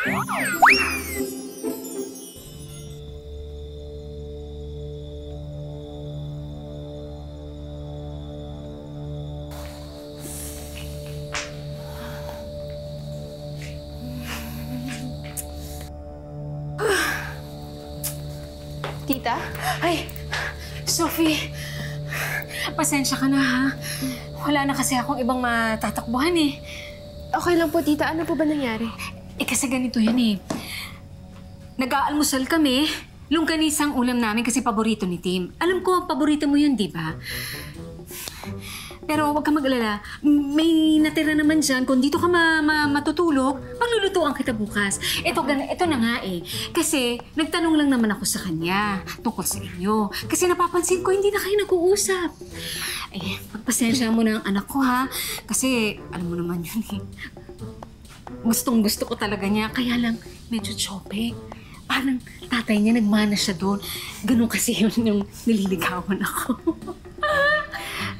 Tita? Ay, Sophie. Pasensya ka na, ha? Wala na kasi akong ibang matatakbuhan, eh. Okay lang po, tita. Ano po ba nangyari? Eh, kasi ganito yan, eh. Nag-aalmusal kami. Longganisang ulam namin kasi paborito ni Tim. Alam ko, paborito mo yun, di ba? Pero huwag ka mag-alala. May natira naman dyan. Kung dito ka matutulog, maglulutuan kita bukas. Ito na nga eh. Kasi nagtanong lang naman ako sa kanya tungkol sa inyo. Kasi napapansin ko hindi na kayo nag-uusap. Eh, pagpasensya mo na ang anak ko ha. Kasi alam mo naman yun eh. Gustong-gusto ko talaga niya. Kaya lang medyo chope. Parang tatay niya nagmana siya doon. Ganun kasi yun yung nililigawan ako.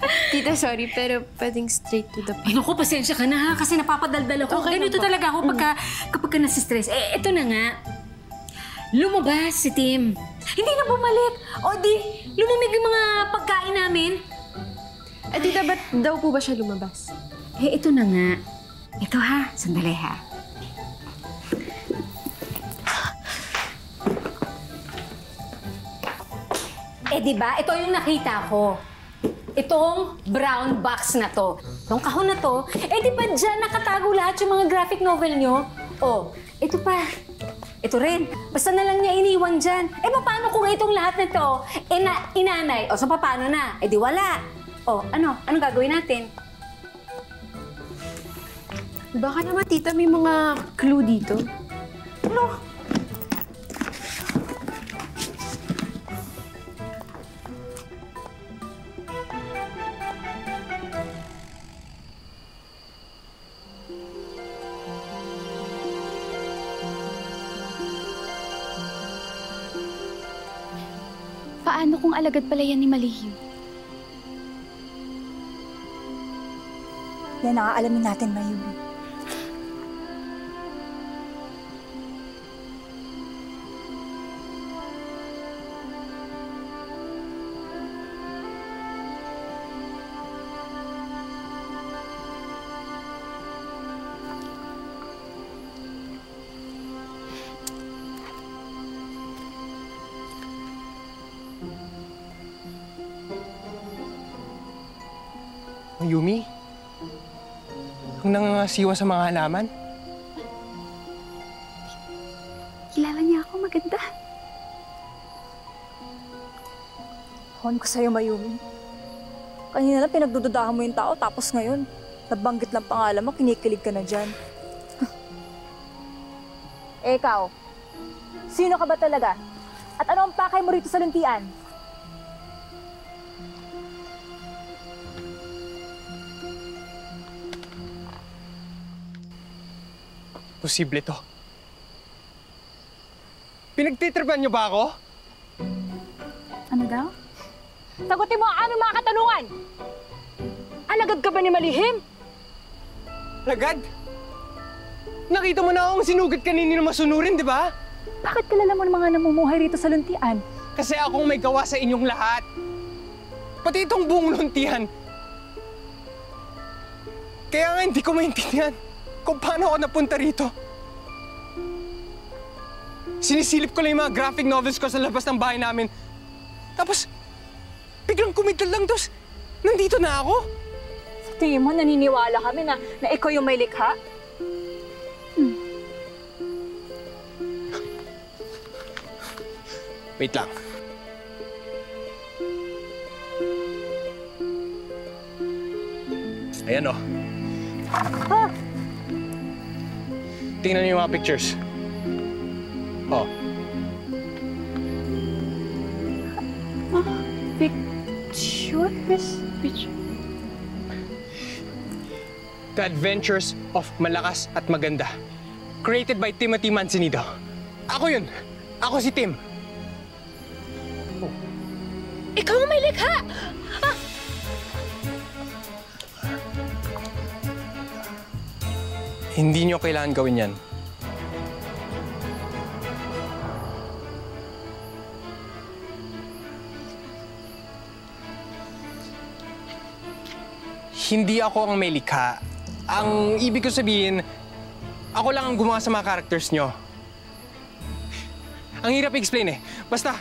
Tita, sorry, pero pwedeng straight to the point. Ay, naku, pasensya ka na ha, kasi napapadaldal ako. Okay, ganito talaga ako kapag ka nasistress. Eh, ito na nga. Lumabas si Tim. Hindi na bumalik. O di, lumamig yung mga pagkain namin. Eh, tita, ba't daw po ba siya lumabas? Eh, ito na nga. Ito ha, sandali ha. Eh, di ba? Ito yung nakita ko. Itong brown box na to. Itong kahon na to, eh di ba dyan nakatago lahat yung mga graphic novel nyo? Oh, ito pa. Ito rin. Basta na lang niya iniwan dyan. Eh, paano kung itong lahat na to, inanay? O, so paano na? Eh, di wala. O, ano? Anong gagawin natin? Baka naman, tita, may mga clue dito. Ano? Paano kung alagad pala yan ni Malihim? Yan ang aalamin natin, Mayumi. Mayumi? Ang nangangasiwa sa mga halaman? Kilala niya ako, maganda. Hon ko sa'yo, Mayumi. Kanina lang pinagdududahan mo yung tao, tapos ngayon, nabanggit lang pangalan mo, kinikilig ka na dyan. Eh, ikaw, sino ka ba talaga? At ano ang pakay mo rito sa luntian? Posible to. Pinagtitripan niyo ba ako? Ano daw? Sagutin mo ang aming mga katanungan! Alagad ka ba ni Malihim? Lagad? Nakita mo na akong sinugat kanini na masunurin, di ba? Bakit kilala mo ng mga namumuhay rito sa luntian? Kasi akong may gawa sa inyong lahat. Pati itong buong luntian. Kaya nga hindi ko maintindihan kung paano ako napunta rito. Sinisilip ko lang yung mga graphic novels ko sa labas ng bahay namin. Tapos, biglang kumidlal lang, tapos nandito na ako. Sa tingin mo, naniniwala kami na ikaw yung may likha? Wait lang. Ayan o. Ha? Tingnan niyo yung mga pictures. Oh. Picture? The Adventures of Malakas at Maganda. Created by Timothy Manzanito. Ako yun. Ako si Tim. Oh. Ikaw ang may likha! Ah! Hindi niyo kailangan gawin yan. hindi ako ang may likha. Ang ibig ko sabihin, ako lang ang gumawa sa mga characters nyo. Ang hirap i-explain eh. Basta,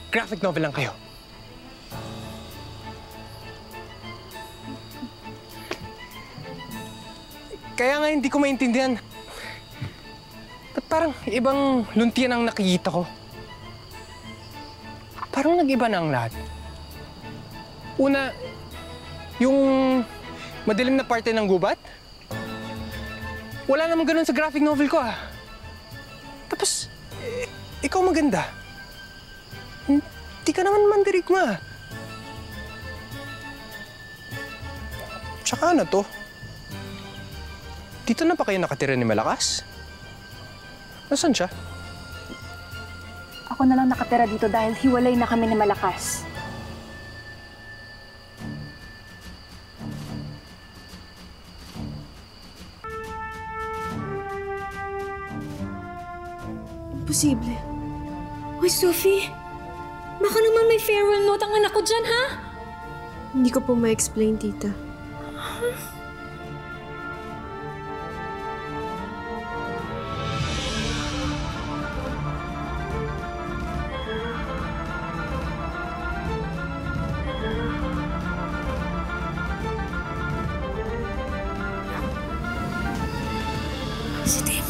graphic novel lang kayo. Kaya nga hindi ko maintindihan. Ba't parang ibang luntian ang nakikita ko? Parang nag-iba na ang lahat. Una, yung madilim na parte ng gubat. Wala namang ganun sa graphic novel ko ah. Tapos, ikaw maganda. Hindi ka naman mandirigma. Tsaka ano to? Dito na pa kayo nakatira ni Malakas? Nasaan siya? Ako na lang nakatira dito dahil hiwalay na kami ni Malakas. Imposible. Uy, Sophie! Baka naman may farewell note ang anak ko dyan, ha? Hindi ko po ma-explain, tita. Si Teo.